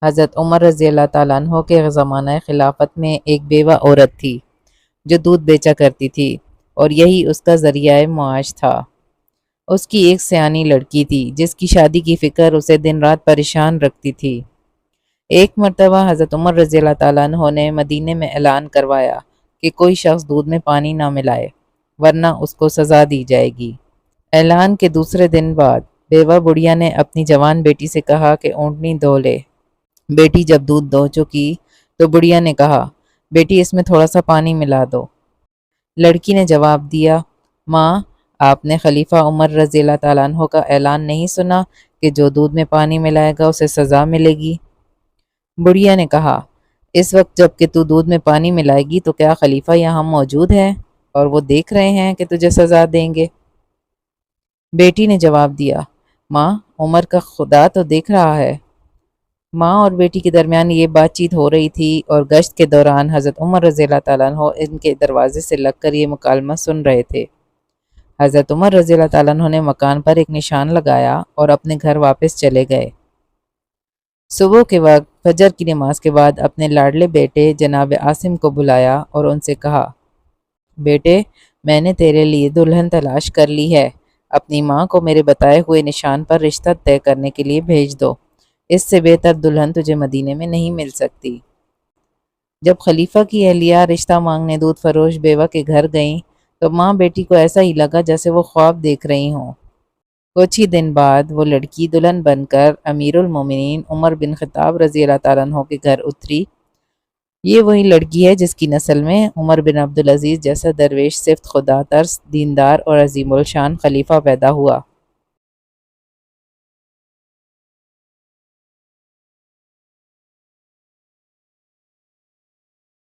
حضرت عمر رضی اللہ تعالیٰ عنہ کے زمانہ خلافت میں ایک بیوہ عورت تھی جو دودھ بیچا کرتی تھی اور یہی اس کا ذریعہ معاش تھا۔ اس کی ایک سیانی لڑکی تھی جس کی شادی کی فکر اسے دن رات پریشان رکھتی تھی۔ ایک مرتبہ حضرت عمر رضی اللہ تعالیٰ عنہ نے مدینے میں اعلان کروایا کہ کوئی شخص دودھ میں پانی نہ ملائے ورنہ اس کو سزا دی جائے گی۔ اعلان کے دوسرے دن بعد بیوہ بڑھیا نے اپنی جوان بیٹی سے کہا کہ اونٹنی دھو لے۔ بیٹی جب دودھ دھو چکی تو بڑھیا نے کہا، بیٹی اس میں تھوڑا سا پانی ملا دو۔ لڑکی نے جواب دیا، ماں آپ نے خلیفہ عمر رضی اللہ تعالیٰ عنہ کا اعلان نہیں سنا کہ جو دودھ میں پانی ملائے گا اسے سزا ملے گی؟ بڑھیا نے کہا، اس وقت جب کہ تو دودھ میں پانی ملائے گی تو کیا خلیفہ یہاں موجود ہے اور وہ دیکھ رہے ہیں کہ تجھے سزا دیں گے؟ بیٹی نے جواب دیا، ماں عمر کا خدا تو دیکھ رہا ہے۔ ماں اور بیٹی کے درمیان یہ بات چیت ہو رہی تھی اور گشت کے دوران حضرت عمر رضی اللہ تعالیٰ عنہ ان کے دروازے سے لگ کر یہ مکالمہ سن رہے تھے۔ حضرت عمر رضی اللہ تعالیٰ عنہ نے مکان پر ایک نشان لگایا اور اپنے گھر واپس چلے گئے۔ صبح کے وقت فجر کی نماز کے بعد اپنے لاڈلے بیٹے جناب عاصم کو بلایا اور ان سے کہا، بیٹے میں نے تیرے لیے دلہن تلاش کر لی ہے، اپنی ماں کو میرے بتائے ہوئے نشان پر رشتہ طے کرنے کے لیے بھیج دو، اس سے بہتر دلہن تجھے مدینے میں نہیں مل سکتی۔ جب خلیفہ کی اہلیہ رشتہ مانگنے دودھ فروش بیوہ کے گھر گئیں تو ماں بیٹی کو ایسا ہی لگا جیسے وہ خواب دیکھ رہی ہوں۔ کچھ ہی دن بعد وہ لڑکی دلہن بن کر امیر المومنین عمر بن خطاب رضی اللہ تعالیٰ عنہ کے گھر اتری۔ یہ وہی لڑکی ہے جس کی نسل میں عمر بن عبدالعزیز جیسا درویش صفت خدا ترس، دیندار اور عظیم الشان خلیفہ پیدا ہوا۔